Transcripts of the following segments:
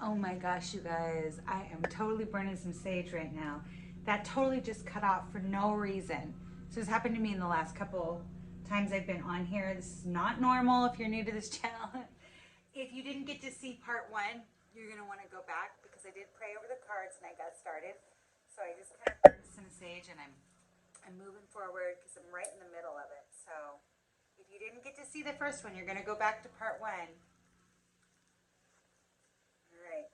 Oh my gosh, you guys, I am totally burning some sage right now. That totally just cut off for no reason. So it's happened to me in the last couple times I've been on here. This is not normal if you're new to this channel. If you didn't get to see part one, you're going to want to go back because I did pray over the cards and I got started. So I just kind of burned some sage and I'm moving forward because I'm right in the middle of it. So if you didn't get to see the first one, you're going to go back to part one. All right.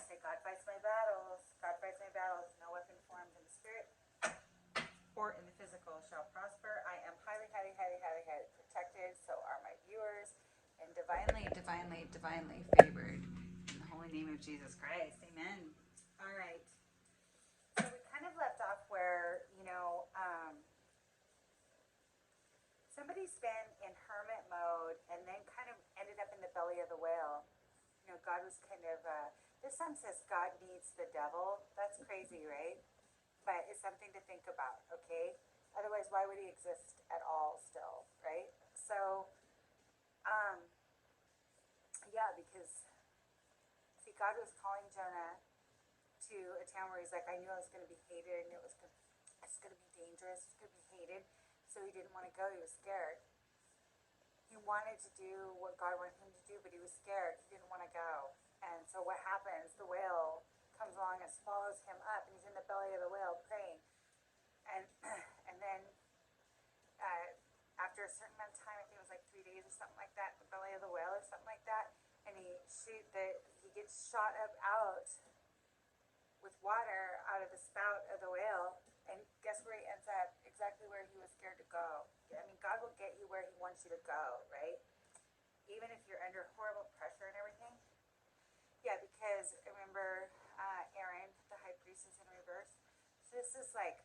Say, God fights my battles. God fights my battles. No weapon formed in the spirit or in the physical shall prosper. I am highly, highly, highly, highly, highly protected. So are my viewers. And divinely, divinely, divinely favored. In the holy name of Jesus Christ. Amen. All right. So we kind of left off where, somebody's been in hermit mode and then kind of ended up in the belly of the whale. God was kind of, this song says God needs the devil. That's crazy, right? But it's something to think about, okay? Otherwise, why would he exist at all still, right? So, um, yeah, because, see, God was calling Jonah to a town where he's like, I knew I was going to be hated. I knew it's going to be dangerous. It's going to be hated. So he didn't want to go. He was scared. He wanted to do what God wanted him to do, but he was scared. He didn't want to go. And so what happens? The whale comes along and swallows him up, and he's in the belly of the whale praying. And and then uh, after a certain amount of time, I think it was like 3 days or something like that, the belly of the whale or something like that, and he gets shot up out with water out of the spout of the whale. And guess where he ends up? Exactly where he was scared to go. I mean, God will get you where he wants you to go, right? Even if you're under horrible pressure and everything. Yeah, because remember, Aaron, the high priest, is in reverse. So this is like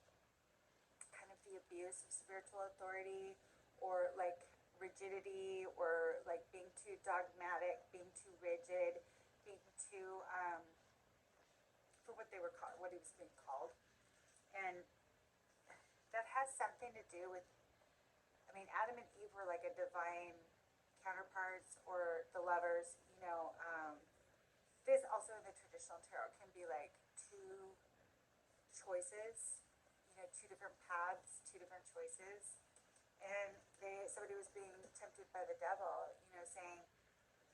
kind of the abuse of spiritual authority, or like rigidity, or like being too dogmatic, being too rigid, being too for what they were called, what he was being called. And that has something to do with, I mean, Adam and Eve were like a divine counterparts, or the lovers. This also in the traditional tarot can be like two choices, two different paths, two different choices. And somebody was being tempted by the devil, saying,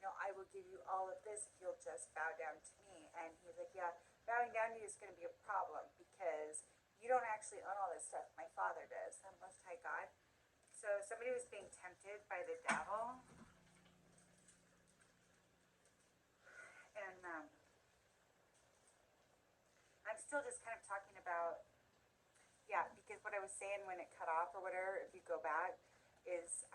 I will give you all of this if you'll just bow down to me. And he was like, yeah, bowing down to you is going to be a problem because you don't actually own all this stuff. My father does, the Most High God. So somebody was being tempted by the devil. And I'm still just kind of talking about, yeah, because what I was saying when it cut off or whatever, if you go back, is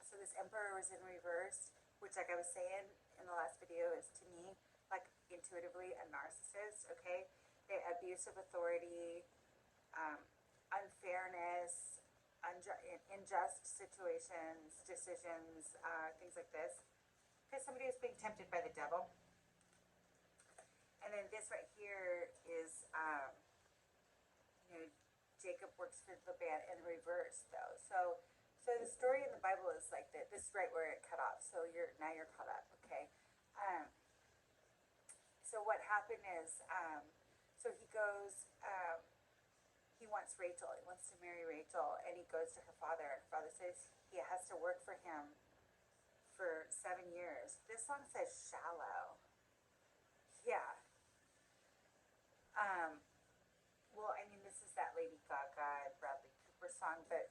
so this emperor was in reverse, which, like I was saying in the last video, is to me like intuitively a narcissist. Okay, they abuse of authority, um, unfairness, unjust situations, decisions, things like this. Because somebody was being tempted by the devil. And then this right here is, you know, Jacob works for Laban in reverse, though. So the story in the Bible is like that. This is right where it cut off. So you're caught up, okay? Um, so what happened is, so he goes, he wants Rachel. He wants to marry Rachel, and he goes to her father. And her father says he has to work for him for 7 years. This song says shallow. Yeah. Um, well, I mean, this is that Lady Gaga and Bradley Cooper song, but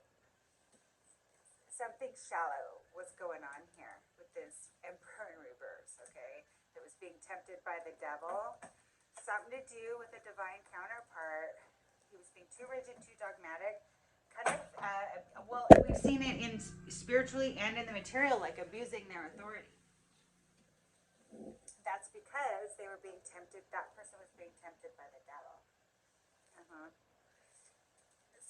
something shallow was going on here with this emperor in reverse, okay, that was being tempted by the devil. Something to do with a divine counterpart. He was being too rigid, too dogmatic. Kind of, well, we've seen it in spiritually and in the material, like abusing their authority. That's because they were being tempted. That person was being tempted by the devil. Uh-huh.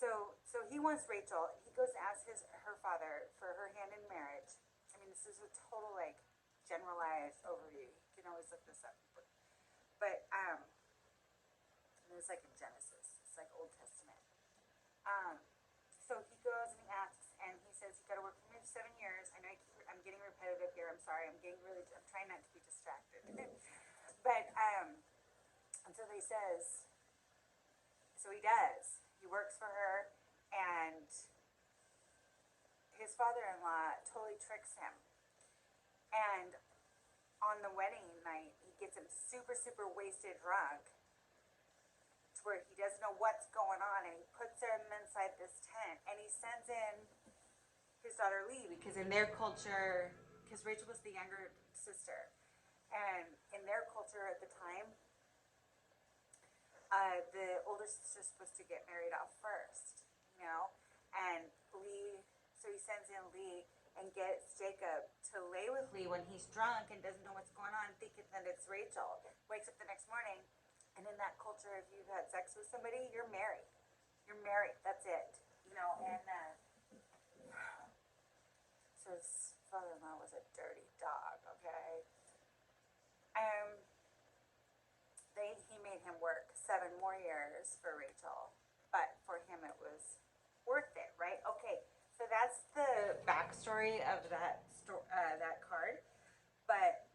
So he wants Rachel. He goes to ask her father for her hand in marriage. I mean, this is a total like generalized overview. You can always look this up. But it's like in Genesis. It's like Old Testament. Um, so he goes and he asks, and he says, "You got to work for me for 7 years." I know I'm getting repetitive here. I'm sorry. I'm trying not to be distracted. But, and so he says, so he does. He works for her, and his father-in-law totally tricks him. And on the wedding night, he gets him super, super wasted drunk to where he doesn't know what's going on, and he puts him inside this tent, and he sends in his daughter Lee, because in their culture, because Rachel was the younger sister, and in their culture at the time, the older sister's supposed to get married off first, and Lee, so he sends in Lee and gets Jacob to lay with Lee when he's drunk and doesn't know what's going on, thinking that it's Rachel. Wakes up the next morning, and in that culture, if you've had sex with somebody, you're married. You're married. That's it. And so his father-in-law was a dirty dog. Okay. He made him work 7 more years for Rachel, but for him it was worth it, right? Okay. So that's the backstory of that card, but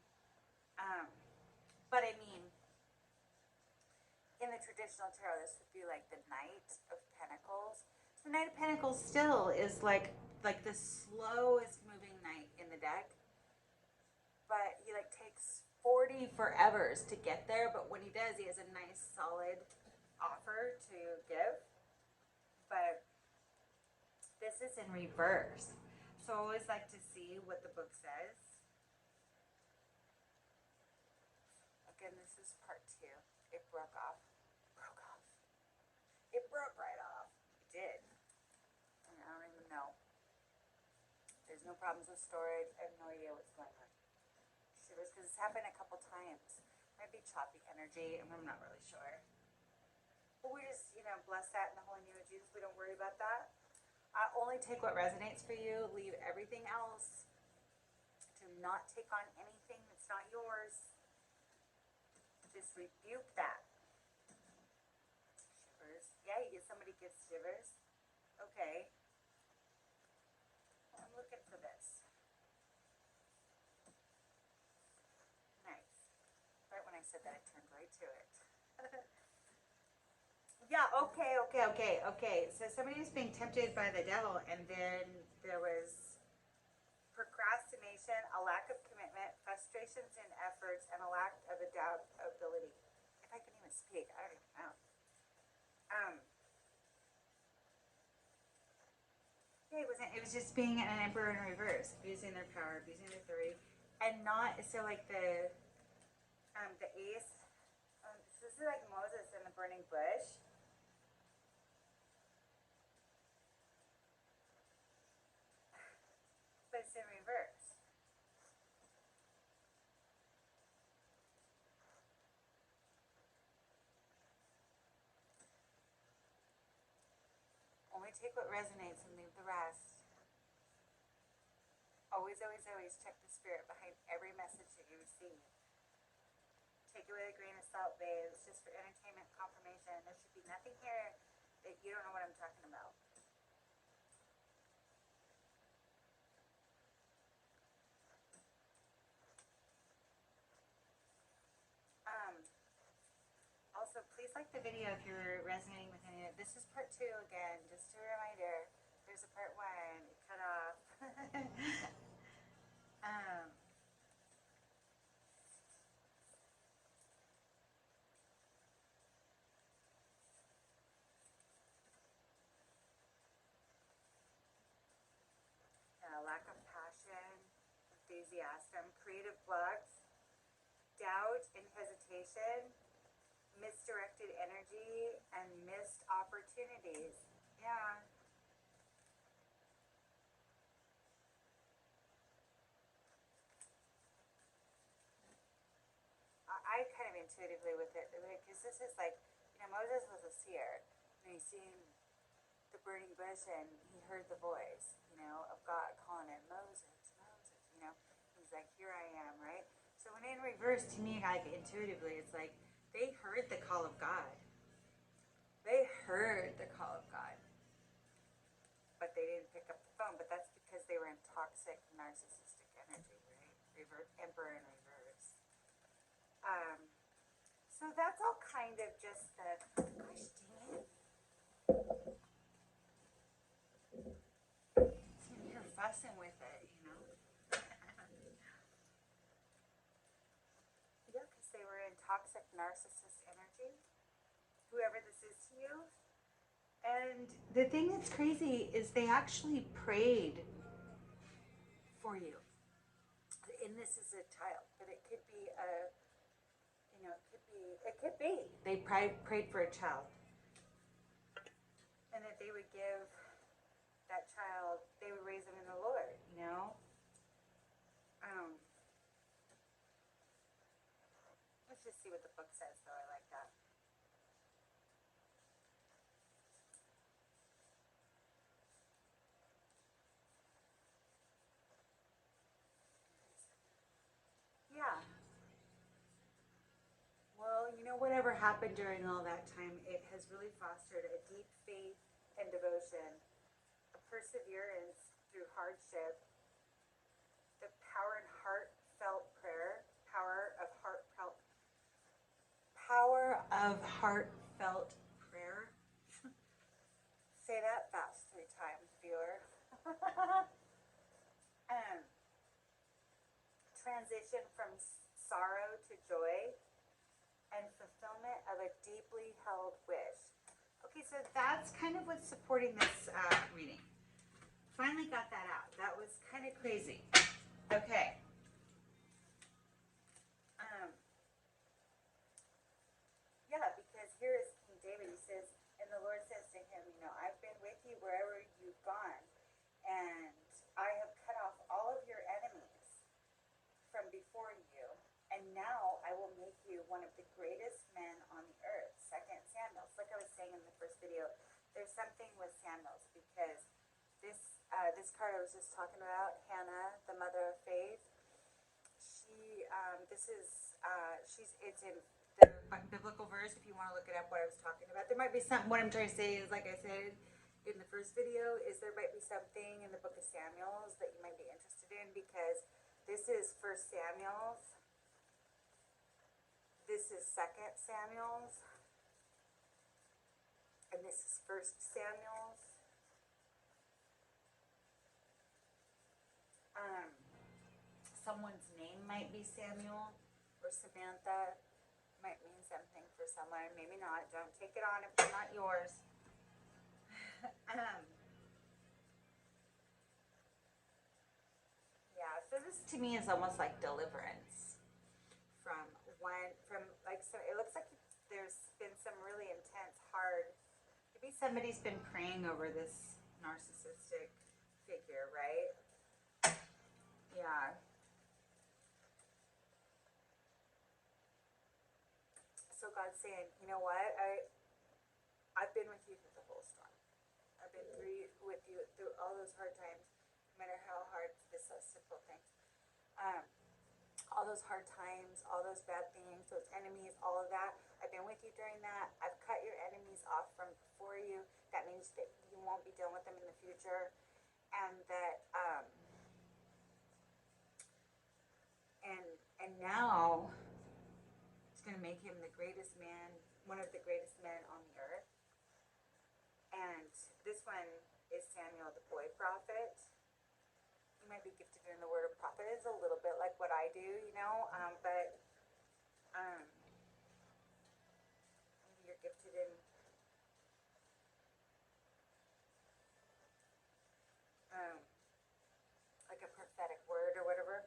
I mean, in the traditional tarot, this would be like the Knight of Pentacles. So the Knight of Pentacles still is like the slowest moving knight in the deck, but he takes 40 forevers to get there. But when he does, he has a nice solid offer to give. But this is in reverse. So I always like to see what the book says. Again, this is part 2. It broke off. It broke right off. It did. I don't even know. There's no problems with storage. I have no idea what's going on. Shivers, because it's happened a couple times. Might be choppy energy. I'm not really sure. But we just, bless that in the holy name of Jesus. We don't worry about that. Only take what resonates for you. Leave everything else. Do not take on anything that's not yours. Just rebuke that. Shivers. Yeah, somebody gets shivers. Okay. I'm looking for this. Nice. Right when I said that, I turned right to it. Yeah, okay. So somebody was being tempted by the devil, and then there was procrastination, a lack of commitment, frustrations in efforts, and a lack of adaptability. If I can even speak, I don't even know. Yeah, it was just being an emperor in reverse, abusing their power, abusing their authority, and not so like the ace. This is like Moses in the burning bush. But it's in reverse. Only take what resonates and leave the rest. Always check the spirit behind every message that you receive. Take it with a grain of salt, babe. It's just for entertainment, confirmation. There should be nothing here that you don't know what I'm talking about. Also, please like the video if you're resonating with any of it. This is part 2 again, just a reminder. There's a part 1, it cut off. Lack of passion, enthusiasm, creative blocks, doubt and hesitation, misdirected energy, and missed opportunities. Yeah. I kind of intuitively with it, because this is like, Moses was a seer, and he seen the burning bush, and he heard the voice, of God calling him, Moses, he's like, here I am, right? So when in reverse, to me, like intuitively, it's like they heard the call of God. They heard the call of God, but they didn't pick up the phone. But that's because they were in toxic, narcissistic energy, right? Emperor in reverse. So that's all kind of just the, gosh dang it. You're fussing with it, you know? Yeah, because they were in toxic narcissist energy, whoever this is to you. And the thing that's crazy is they actually prayed for you. And this is a child, but it could be a, you know, it could be. They prayed for a child. And that they would give that child, they would raise them in the Lord, you know? Let's just see what the book says, though. I like that. Yeah. Well, you know, whatever happened during all that time, it has really fostered a deep faith and devotion, a perseverance through hardship, the power and heartfelt prayer, power of heartfelt prayer. Say that fast 3 times, viewer. Transition from sorrow to joy, and fulfillment of a deeply held wish. Okay, so that's kind of what's supporting this reading. Finally got that out. That was kind of crazy. Okay. Yeah, because here is King David. He says, and the Lord says to him, you know, I've been with you wherever you've gone, and I have cut off all of your enemies from before you, and now I will make you one of the greatest men on the earth. Second Samuel. Like I was saying in the first video, there's something with Samuel's because this card I was just talking about, Hannah, the mother of faith. It's in the biblical verse. If you want to look it up, what I was talking about, there might be some. What I'm trying to say is, like I said in the first video, is there might be something in the book of Samuel's that you might be interested in because this is First Samuel's. This is Second Samuel's, and this is First Samuel's. Someone's name might be Samuel or Samantha. Might mean something for someone, maybe not. Don't take it on if it's not yours. Yeah, so this to me is almost like deliverance from like, so it looks like there's been some really intense, hard, maybe somebody's been praying over this narcissistic figure, right? Yeah. So God's saying, you know what? I've been with you through the whole storm. I've been with you through all those hard times, no matter how hard this simple things. All those hard times, all those bad things, those enemies, all of that. I've been with you during that. I've cut your enemies off from before you. That means that you won't be dealing with them in the future, and that and now it's going to make him the greatest man, one of the greatest men on the earth. And this one is Samuel, the boy prophet. You might be gifted in the word of prophet. It's a little bit like what I do, you know, but maybe you're gifted in like a prophetic word or whatever.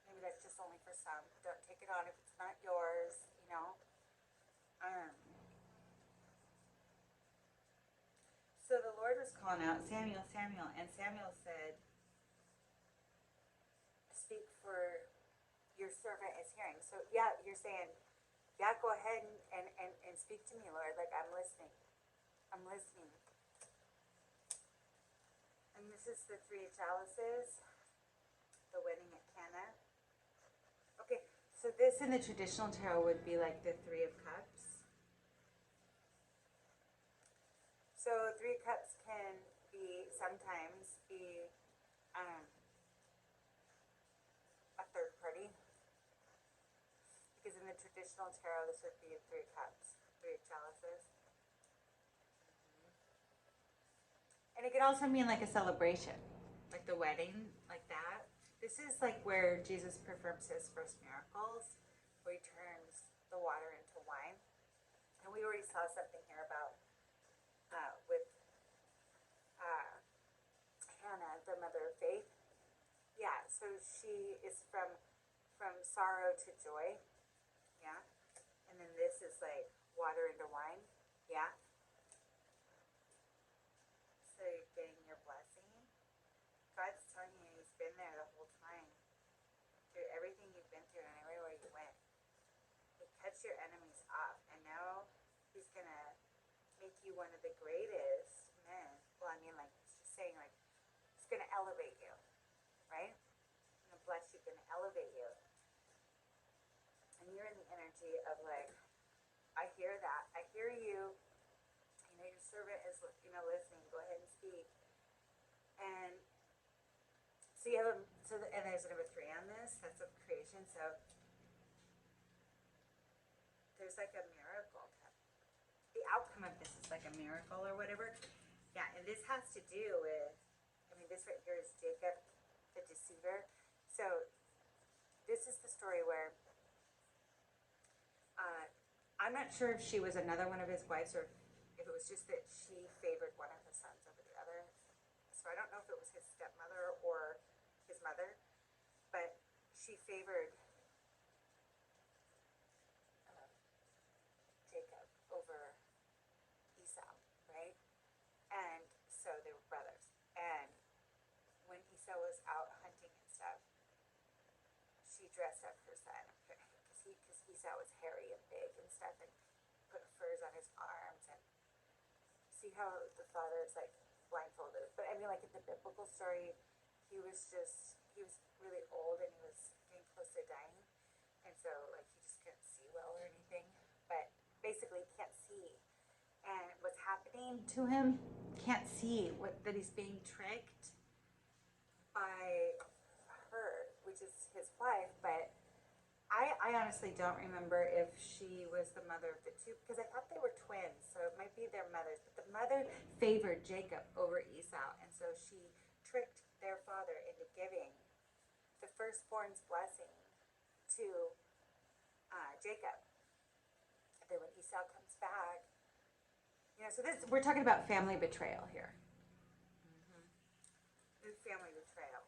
Maybe that's just only for some. Don't take it on if it's not yours, you know. So the Lord was calling out, Samuel, Samuel, and Samuel said, speak, for your servant is hearing. So yeah, you're saying, yeah, go ahead and speak to me, Lord. Like, I'm listening. I'm listening. And this is the Three of Chalices, the wedding at Cana. Okay, so this in the traditional tarot would be like the Three of Cups. So Three of Cups can be sometimes be third party. Because in the traditional tarot, this would be 3 cups, 3 chalices. And it could also mean like a celebration, like the wedding, like that. This is like where Jesus performs his first miracles, where he turns the water into wine. And we already saw something here about with Hannah, the mother of faith. Yeah, so she is from sorrow to joy. Yeah, and then this is like water into wine. Yeah. So you're getting your blessing. God's telling you he's been there the whole time. Through everything you've been through and everywhere you went. He cuts your enemies off. And now he's going to make you one of the greatest men. Well, I mean, like, he's just saying, like, he's going to elevate you. Right? He's going to bless you, going to elevate you. And you're in the energy of, like, I hear that. I hear you. You know, your servant is, you know, listening. Go ahead and speak. And so you have and there's a number 3 on this. That's of creation. So there's like a miracle. The outcome of this is like a miracle or whatever. Yeah, and this has to do with, I mean, this right here is Jacob, the deceiver. So this is the story where I'm not sure if she was another one of his wives or if it was just that she favored one of his sons over the other. So I don't know if it was his stepmother or his mother, but she favored Jacob over Esau, right? And so they were brothers. And when Esau was out hunting and stuff, she dressed up her son because Esau was hairy and big and stuff, and put furs on his arms. And see how the father is like blindfolded. But I mean, like in the biblical story, he was really old and he was getting close to dying, and so like he just couldn't see well or anything. But basically, he can't see, and what's happening to him, can't see that he's being tricked by her, which is his wife. But I honestly don't remember if she was the mother of the two, because I thought they were twins, so it might be their mothers. But the mother favored Jacob over Esau, and so she tricked their father into giving the firstborn's blessing to Jacob. And then when Esau comes back, you know, so we're talking about family betrayal here. Family betrayal.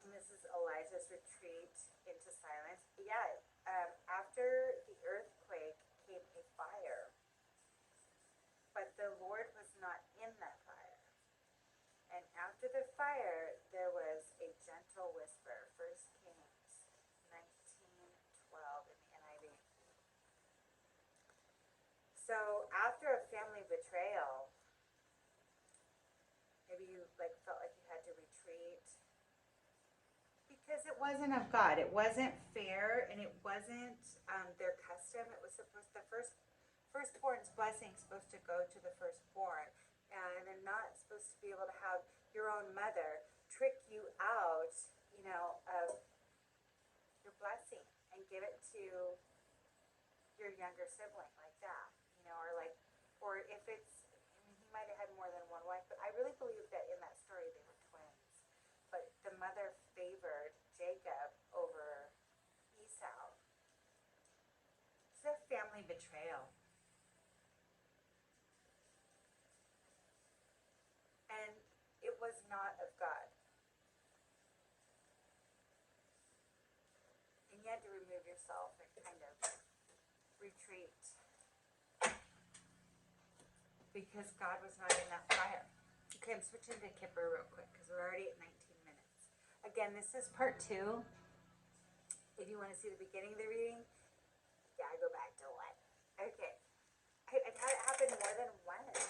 And this is Elijah's retreat into silence. Yeah, after the earthquake came a fire, but the Lord was not in that fire. And after the fire, there was a gentle whisper. 1 Kings 19:12 in the NIV. So after a family betrayal, maybe you like felt like you had to retreat because it wasn't of God. It wasn't fair, and it wasn't their custom. It was supposed firstborn's blessing supposed to go to the firstborn, and they're not supposed to be able to have your own mother trick you out, you know, of your blessing and give it to your younger sibling like that, you know, or if it's. He might have had more than one wife, but I really believe that in that story they were twins. But the mother favored Jacob over Esau. It's a family betrayal. And it was not of God. And you had to remove yourself and kind of retreat. Because God was not in that fire. Okay, I'm switching to Kipper real quick because we're already at 19 minutes. Again, this is part 2. If you want to see the beginning of the reading, you gotta go back to 1. Okay. I've had it happen more than once.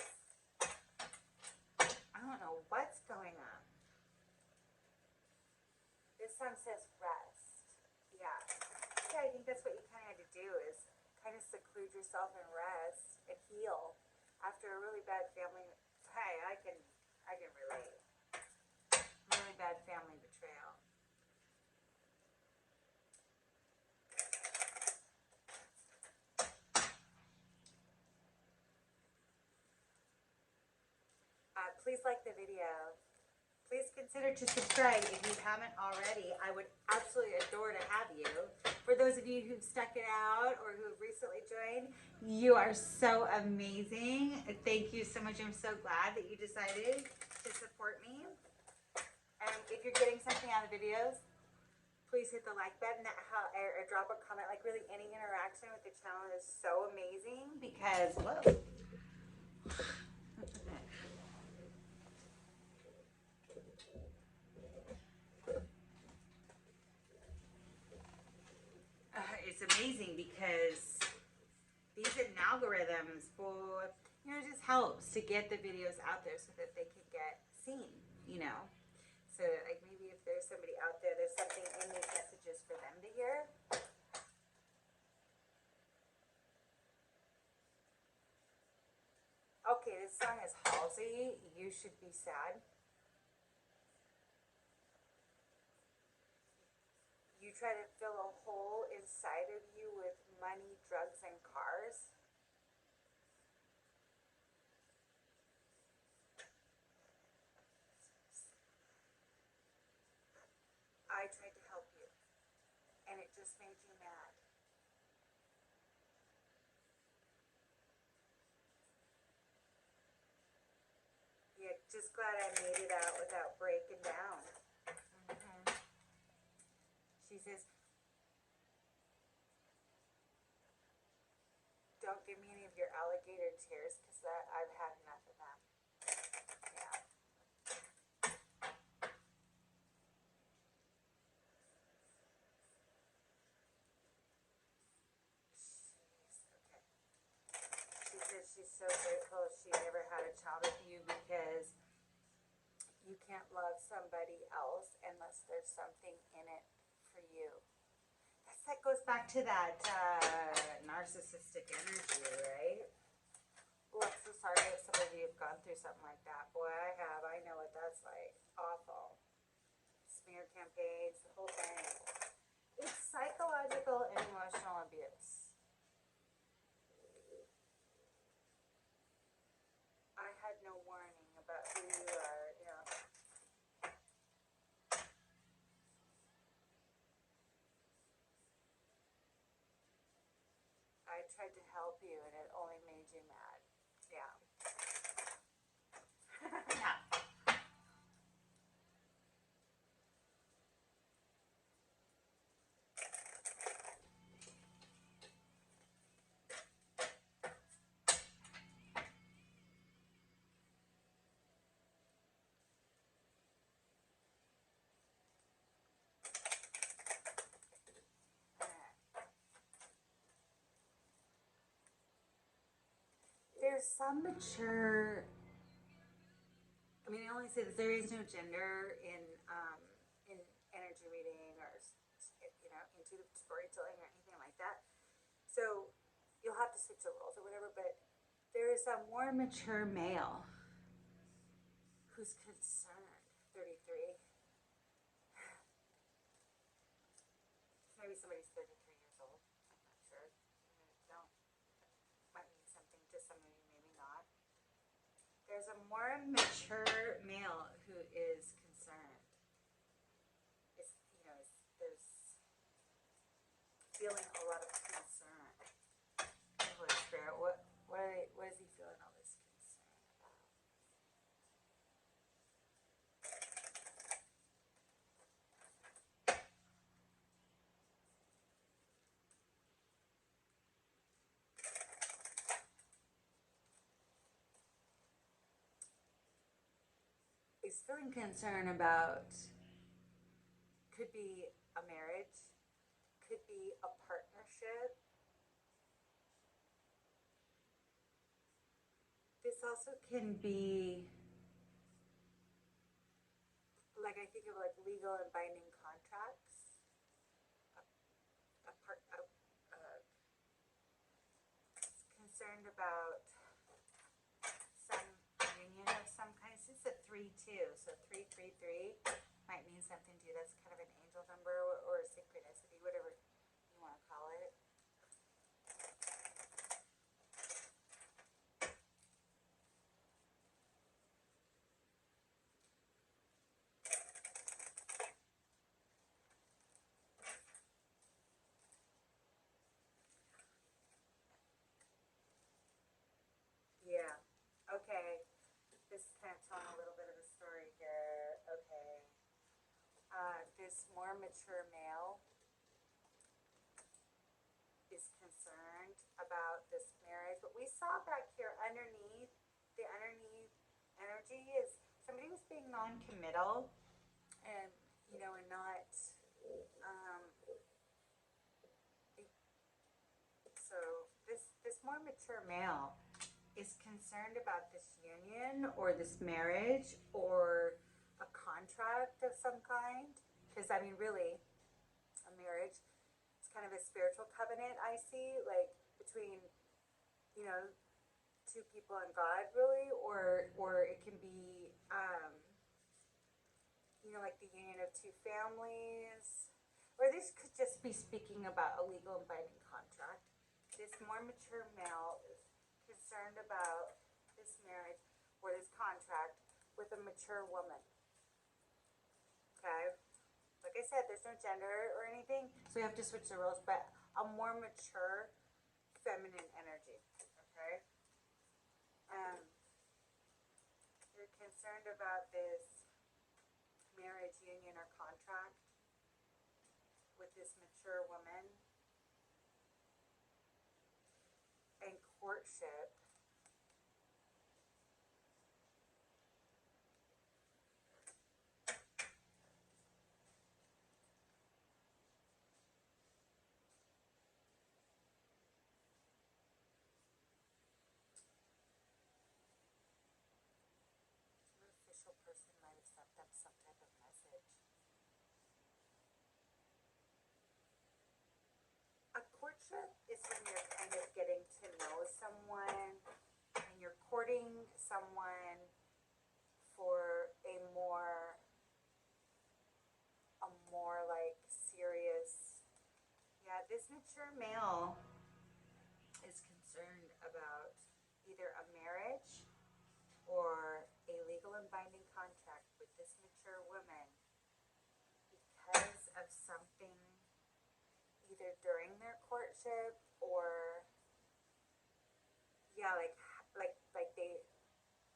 I don't know what's going on. This song says rest. Yeah. Yeah, I think that's what you kind of had to do, is kind of seclude yourself and rest and heal. After a really bad family, hey, I can relate. Really bad family please like the video. Please consider to subscribe if you haven't already. I would absolutely adore to have you. For those of you who've stuck it out or who have recently joined, you are so amazing. Thank you so much. I'm so glad that you decided to support me. And if you're getting something out of the videos, please hit the like button or drop a comment. Like really any interaction with the channel is so amazing because, whoa. It's amazing because these algorithms, boy, you know, it just helps to get the videos out there so that they can get seen, you know. So like maybe if there's somebody out there, there's something in these messages for them to hear. Okay, this song is Halsey, You Should Be Sad. You try to fill a hole inside of you with money, drugs, and cars. I tried to help you, and it just made you mad. Yeah, just glad I made it out without breaking down. She says, don't give me any of your alligator tears because I've had enough of them. Yeah. Okay. She says she's so grateful she never had a child with you because you can't love somebody else unless there's something in it for you. That goes back to that narcissistic energy, right? Oh, I'm so sorry if some of you have gone through something like that. Boy, I have. I know what that's like. Awful. Smear campaigns, the whole thing. It's psychological and emotional abuse. I had no warning about who you are, you know. I tried to help you and it only made you mad. Yeah. Yeah. There's some mature. I mean, I only say that there is no gender in energy reading or you know intuitive storytelling or anything like that. So you'll have to switch the roles or whatever. But there is a more mature male who's concerned. 33. Maybe somebody's 33 years old. I'm not sure. Don't might mean something to some of you, maybe not. There's a more mature male who is concerned. Is you know, there's feeling a lot of concern. Holy Spirit, what is he feeling all this concern about? He's feeling concern about, could be a marriage, could be a partnership. This also can be, like I think of like legal and binding contracts. Concerned about some union of some kind. It's a 3-2, so 333 might mean something to you. That's kind of an angel number or a synchronicity, whatever you want to call it. more mature male is concerned about this marriage. But we saw back here underneath, the underneath energy is somebody was being non-committal and, and not, um, so this more mature male is concerned about this union or this marriage or a contract of some kind. Because, I mean, really, a marriage, it's kind of a spiritual covenant, I see, like between, two people and God, really, or it can be, like the union of two families, or this could just be speaking about a legal and binding contract. This more mature male is concerned about this marriage or this contract with a mature woman. Okay? Like I said, there's no gender or anything, so we have to switch the roles, but a more mature feminine energy. Okay? You're concerned about this marriage, union, or contract with this mature woman and courtship. An official person might have sent them some type of message. A courtship is when you're kind of getting to know someone and you're courting someone for a more like serious. Yeah, this mature male is concerned about either a marriage or a legal and binding contract with this mature woman because of something either during their courtship or yeah, like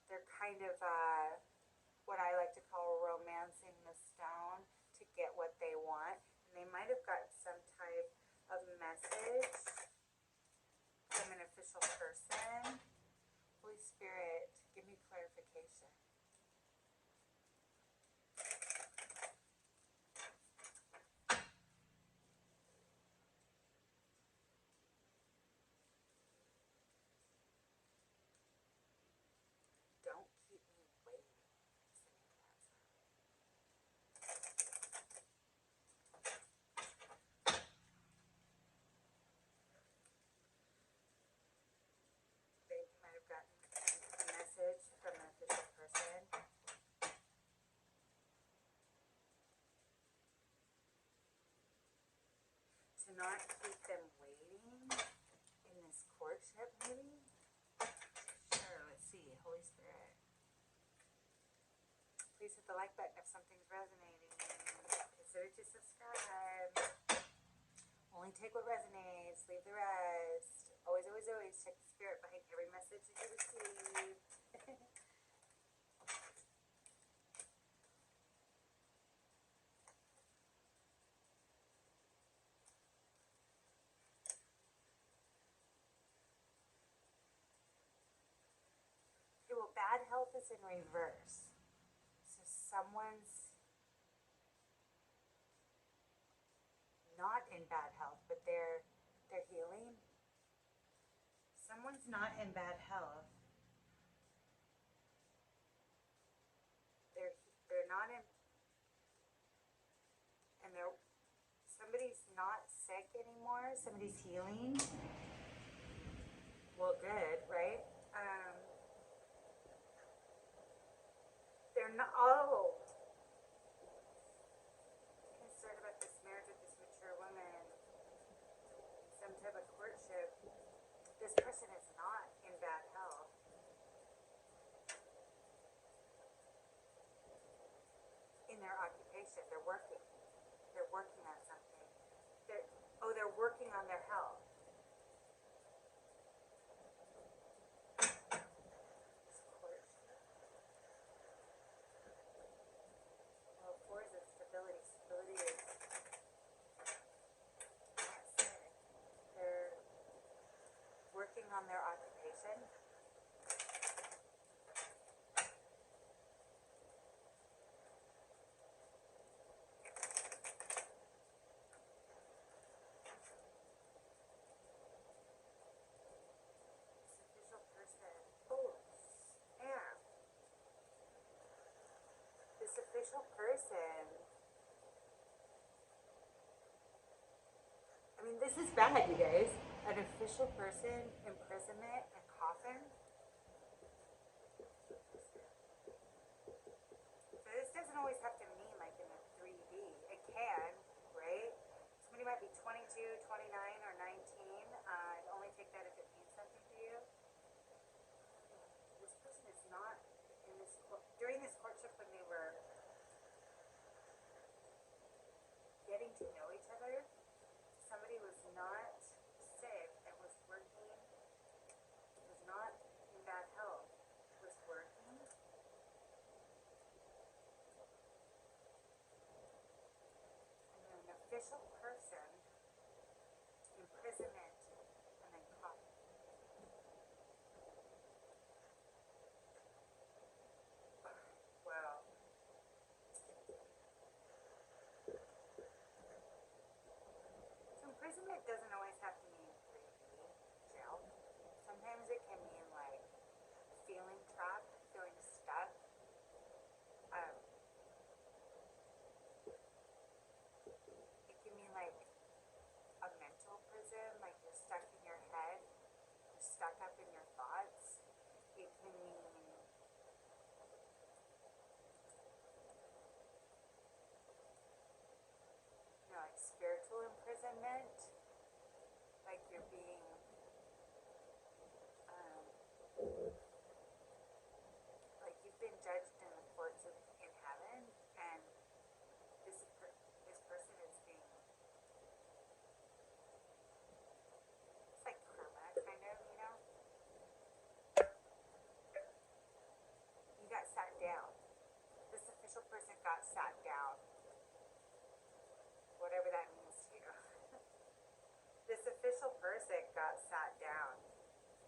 they're kind of what I like to call romancing the stone to get what they want, and they might have gotten some type of message from an official person. Holy Spirit, give me clarification. Don't keep me waiting. They might have gotten a message from an official person. To not keep them waiting in this courtship, maybe? Sure, let's see. Holy Spirit. Please hit the like button if something's resonating. Consider to subscribe. Only take what resonates. Leave the rest. Always, always, always check the spirit behind every message that you receive. Okay, well, bad health is in reverse. So someone's not in bad health, but they're healing. Someone's not in bad health. They're not in, and somebody's not sick anymore. Somebody's healing. Well, good, right? They're not. Oh, concerned about this marriage with this mature woman, some type of courtship. This person is not in bad health. In their occupation, they're working. They're working on something. They're working on their health. Well, 4 is stability. Stability is official person. I mean, this is bad, you guys. An official person, imprisonment, and coffin. So this doesn't always have to mean like in a 3D. It can, right? Somebody might be 22, 29, or 19. Only take that if it means something to you. This person is not in this during this courtship when they were getting to know each other. Somebody was not sick and was working, was not in bad health, was working. And then an official person, imprisonment, and then coffin. Well, so imprisonment doesn't always have to mean 3D jail. Sometimes it can mean like feeling trapped, feeling stuck. Um, it can mean like a mental prison, like you're stuck in your head, you're stuck up in your thoughts. It can mean like spiritual imprisonment, like you're being um, like you've been judged in the courts of in heaven, and this person is being, it's like karma, kind of, you know. You got sat down. This official person got sat down, whatever that means to you. This official person got sat down.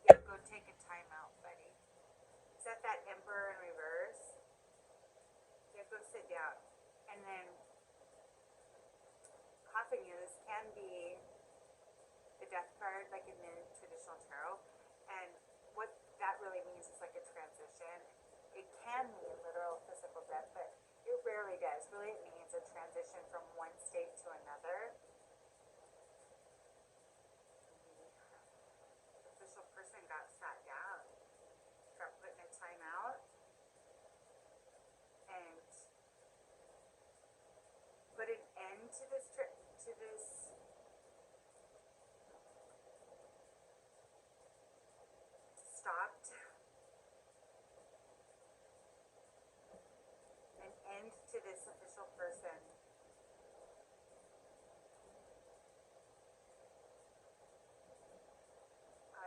Yeah, go take a time out, buddy. Is that emperor in reverse? Yeah, go sit down. And then coffin, you know, this can be the death card, like in the traditional tarot. And what that really means is like a transition. It can mean literal physical death, but it rarely does. Really, it means a transition from one state to another. The official person got sat down, got put in a timeout, and put an end to this stopped an end to this official person.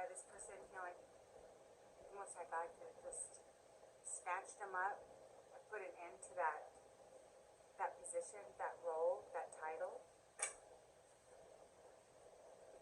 This person, you know, like almost like God could have just snatched him up and put an end to that